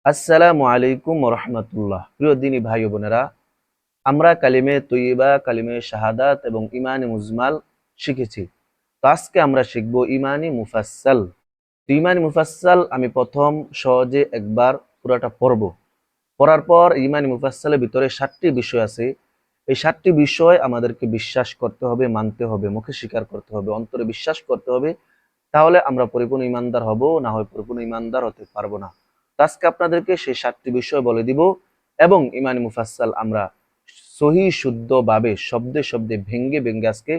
আসসালামু আলাইকুম রহমতুল্লাহ। প্রিয় দিনী ভাই ও বোনেরা, আমরা কালিমে তৈয়বা, কালিমে শাহাদাত এবং ইমানে মুজমাল শিখেছি। তো আজকে আমরা শিখব ইমানি মুফাসসাল। তো ইমানি মুফাসসাল আমি প্রথম সহজে একবার পুরাটা পড়ব। পড়ার পর ইমানি মুফাসসালের ভিতরে 7টি বিষয় আছে। এই 7টি বিষয় আমাদেরকে বিশ্বাস করতে হবে, মানতে হবে, মুখে স্বীকার করতে হবে, অন্তরে বিশ্বাস করতে হবে। তাহলে আমরা পরিপূর্ণ ইমানদার হব, না হয় পরিপূর্ণ ইমানদার হতে পারবো না। তো আজকে আপনাদেরকে সেই 7টি বিষয় বলে দিব এবং ইমানি মুফাসসাল আমরা সহি শুদ্ধভাবে শব্দে শব্দে ভেঙ্গে ভেঙ্গে আজকে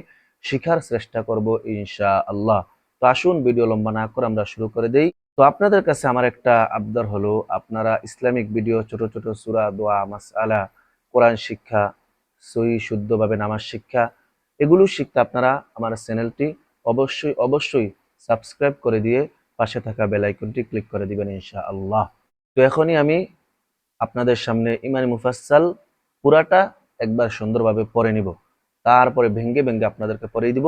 শিখার চেষ্টা করব ইনশাআল্লাহ। তো আসুন ভিডিও লম্বা না করে আমরা শুরু করে দেই। তো আপনাদের কাছে আমার একটা আবদার হলো, আপনারা ইসলামিক ভিডিও, ছোট ছোট সূরা, দোয়া, মাসআলা, কোরআন শিক্ষা, সহি শুদ্ধভাবে নামাজ শিক্ষা, এগুলো শিখতে আপনারা আমার চ্যানেলটি অবশ্যই অবশ্যই সাবস্ক্রাইব করে দিয়ে পাশে থাকা বেল আইকনটি ক্লিক করে দিবেন ইনশাআল্লাহ। তো এখনই আমি আপনাদের সামনে ইমানি মুফাসসাল পুরাটা একবার সুন্দরভাবে পড়ে নিব, তারপরে ভেঙ্গে ভেঙ্গে আপনাদেরকে পড়িয়ে দিব।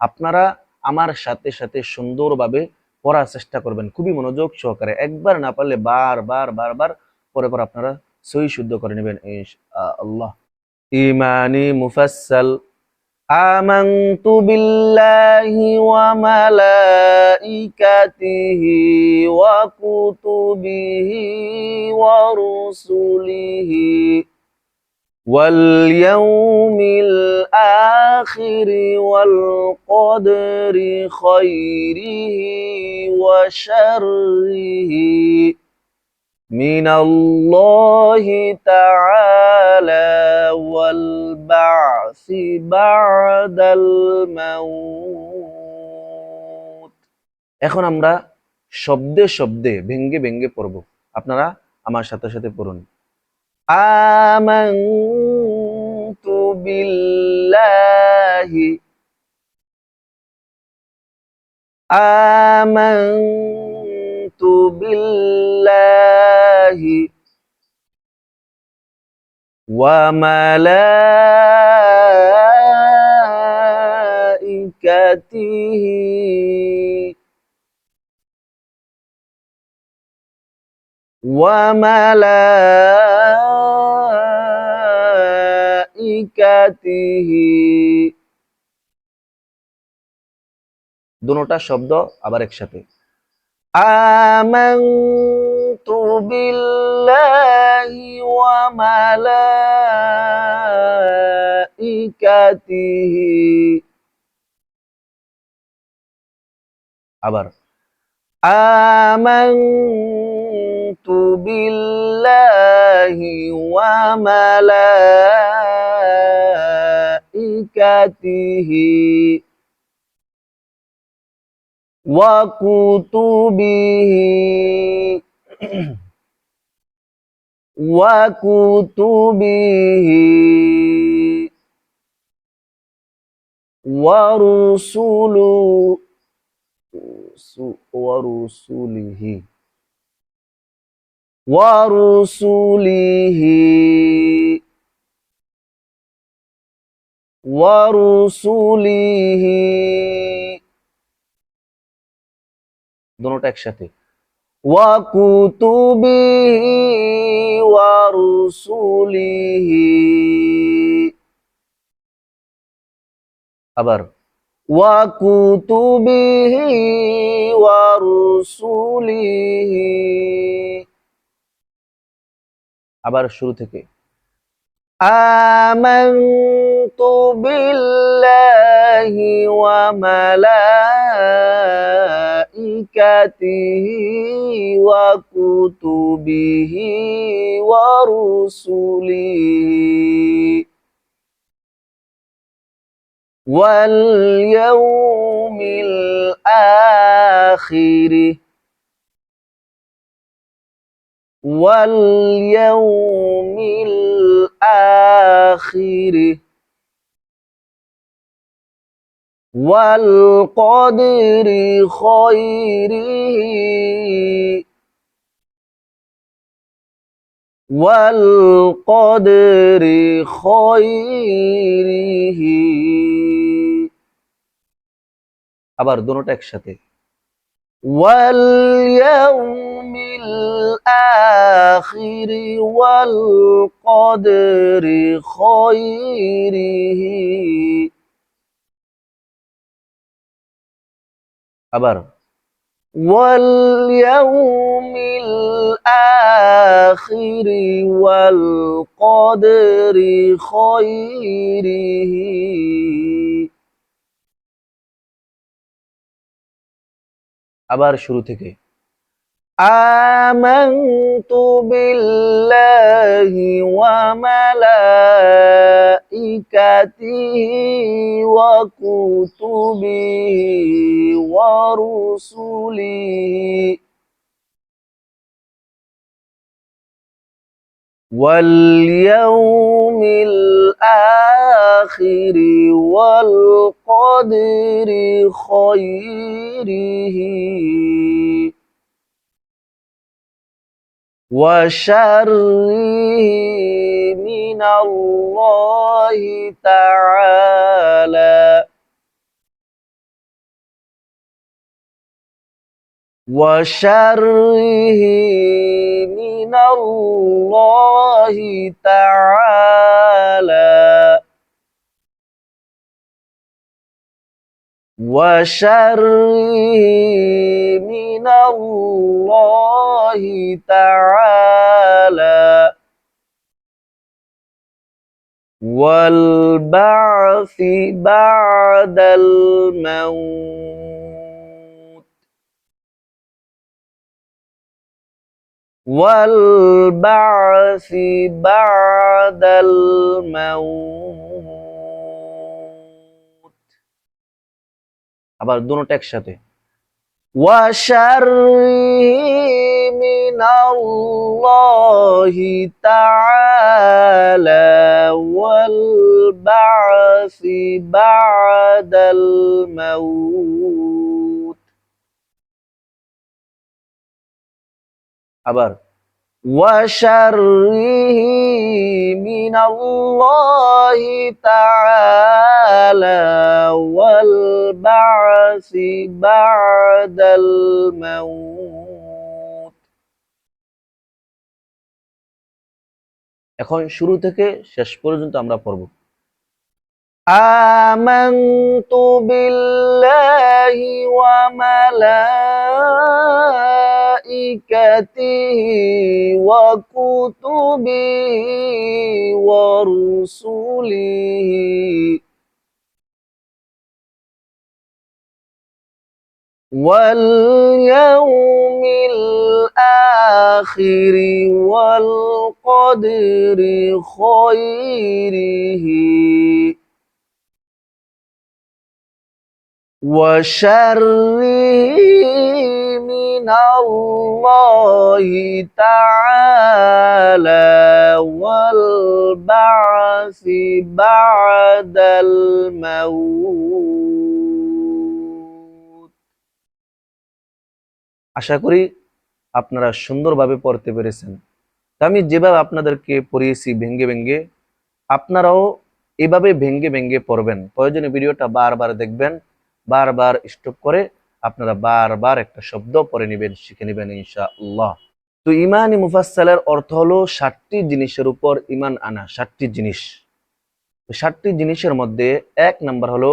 আপনারা আমার সাথে সাথে সুন্দরভাবে পড়ার চেষ্টা করবেন, খুবই মনোযোগ সহকারে। একবার না পারলে বারবার বারবার পরে পর আপনারা সহি শুদ্ধ করে নেবেন ইনশাআল্লাহ। ইমানি মুফাসসাল। آمنت بالله وملائكته وكتبه ورسله واليوم الآخر والقدر خيره وشره من الله تعالى والبعث بعد الموت। এখন আমরা শব্দে শব্দে ভেঙ্গে ভেঙ্গে পড়ব। আপনারা আমার সাথে সাথে পড়ুন। আমানতু বিল্লাহি। আমানতু বিল্লাহি ওয়া মালাইকাতিহি ওয়া মালাইকাতিহি। দুটোটা শব্দ আবার একসাথে। আমানতু বিল্লাহি ওয়া মালাইকাতিহি। আবার আমানতু বিল্লাহি ওয়া মালাইকাতিহি ওয়া কুতুবিহি ওয়া কুতুবিহি ওয়া রুসুলিহি ওয়া রুসুলিহি ওয়া রুসুলিহি। দুটোটা একসাথে। ওয়া কুতুবিহি ওয়া রুসুলিহি। আবার ওয়া কুতুবিহি ওয়া রুসুলিহি। আবার শুরু থেকে। আমানতু বিল্লাহি ওয়া মালাইকাতিহি ওয়া কুতুবিহি ওয়া রুসুলিহি ওয়াল ইয়াউমিল আখির واليوم الآخر والقدر خيره والقدر خيره। আবার দুটোটা একসাথে। واليوم الآخر الآخر والقدر خيره আবার واليوم الآخر والقدر خيره আবার শুরু থেকে آمنت بالله وملائكته وكتبه ورسله واليوم الآخر والقدر خيره وشره من الله تعالى وشره من الله تعالى وشره من الله تعالى والبعث بعد الموت والبعث بعد الموت আবার দুটোটা একসাথে وشره من الله تعالى والبعث بعد الموت আবার وشره من الله تعالى والبعث بعد الموت এখন শুরু থেকে শেষ পর্যন্ত আমরা পড়ব آمنت بالله وملائكته وكتبه ورسله واليوم الآخر والقدر خيره وشره من الله تعالى والبعث بعد الموت আশা করি আপনারা সুন্দরভাবে পড়তে পেরেছেন। আমি যেভাবে আপনাদেরকে পড়িয়েছি ভেঙ্গে ভেঙ্গে আপনারাও এভাবে ভেঙ্গে ভেঙ্গে পড়বেন। প্রয়োজনে ভিডিওটা বারবার দেখবেন, বারবার স্টপ করে আপনারা বারবার একটা শব্দ পড়ে নেবেন, শিখে নেবেন ইনশাআল্লাহ। তো ইমানি মুফাসসালের অর্থ হলো 60টি জিনিসের উপর ইমান আনা। 60টি জিনিস, 60টি জিনিসের মধ্যে 1 নাম্বার হলো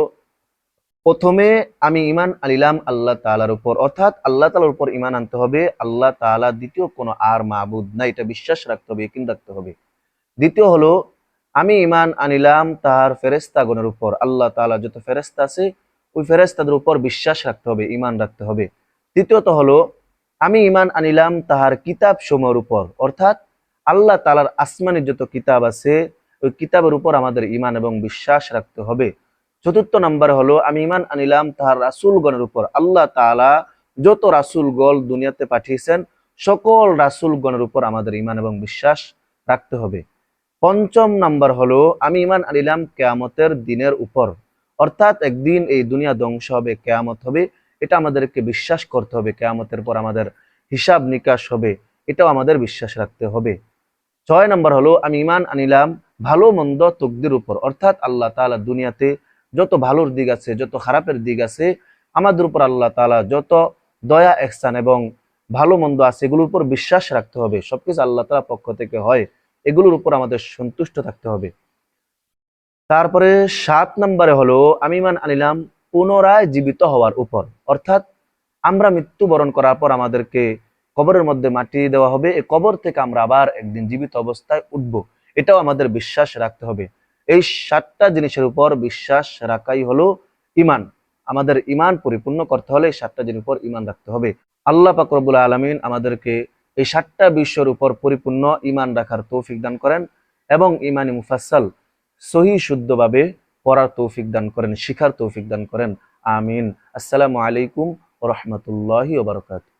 প্রথমে আমি ইমান আনিলাম আল্লাহ তাআলার উপর, অর্থাৎ আল্লাহ তাআলার উপর ইমান আনতে হবে। আল্লাহ তাআলা দ্বিতীয় কোনো আর মাবুদ নাই, এটা বিশ্বাস রাখতে হবে, ইকিন রাখতে হবে। দ্বিতীয় হলো আমি ইমান আনিলাম তার ফেরেশতাগণের উপর। আল্লাহ তাআলা যত ফেরেশতা আছে ওই ফেরেশতাদের উপর বিশ্বাস রাখতে হবে, ইমান রাখতে হবে। তৃতীয়ত হলো আমি ইমান আনিলাম তাহার কিতাব সমূহের উপর, অর্থাৎ আল্লাহ তাআলার আসমানি যত কিতাব আছে ওই কিতাবের উপর আমাদের ইমান এবং বিশ্বাস রাখতে হবে। চতুর্থ নাম্বার হলো আমি ইমান আনিলাম তাহার রাসূলগণের উপর। আল্লাহ তাআলা যত রাসূলগণ দুনিয়াতে পাঠিয়েছেন সকল রাসূলগণের উপর আমাদের ইমান এবং বিশ্বাস রাখতে হবে। পঞ্চম নাম্বার হলো আমি ইমান আনিলাম কিয়ামতের দিনের উপর, অর্থাৎ একদিন এই দুনিয়া ধ্বংস হবে, কিয়ামত হবে, এটা আমাদেরকে বিশ্বাস করতে হবে। কিয়ামতের পর আমাদের হিসাব নিকাশ হবে, এটাও আমাদের বিশ্বাস রাখতে হবে। 6 নাম্বার হলো আমি ইমান আনিলাম ভালো মন্দ তকদির উপর, অর্থাৎ আল্লাহ তাআলা দুনিয়াতে যত ভালোর দিক আছে যত খারাপের দিক আছে আমাদের উপর আল্লাহ তাআলা যত দয়া ইহসান এবং ভালো মন্দ আছে এগুলোর উপর বিশ্বাস রাখতে হবে, সবকিছু আল্লাহ তাআলার পক্ষ থেকে হয়, এগুলোর উপর আমাদের সন্তুষ্ট থাকতে হবে। তারপরে 7 নম্বরে হলো আমি ঈমান আনিলাম পুনরায় জীবিত হওয়ার উপর। অর্থাৎ আমরা মৃত্যুবরণ করার পর আমাদেরকে কবরের মধ্যে মাটি দেওয়া হবে, এই কবর থেকে আমরা আবার একদিন জীবিত অবস্থায় উঠবো, এটাও আমাদের বিশ্বাস রাখতে হবে। এই 7টা জিনিসের উপর বিশ্বাস রাখাই হলো ঈমান। আমাদের ঈমান পরিপূর্ণ করতে হলে এই 7টা জিনিসের উপর ঈমান রাখতে হবে। আল্লাহ পাক রব্বুল আলামিন আমাদেরকে এই 7টা বিষয়ের উপর পরিপূর্ণ ঈমান রাখার তৌফিক দান করেন এবং ঈমানি মুফাসসাল সহি শুদ্ধভাবে পড়ার তৌফিক দান করেন, শিখার তৌফিক দান করেন। আমিন। আসসালামু আলাইকুম ওয়া রাহমাতুল্লাহি ওয়া বারাকাতুহু।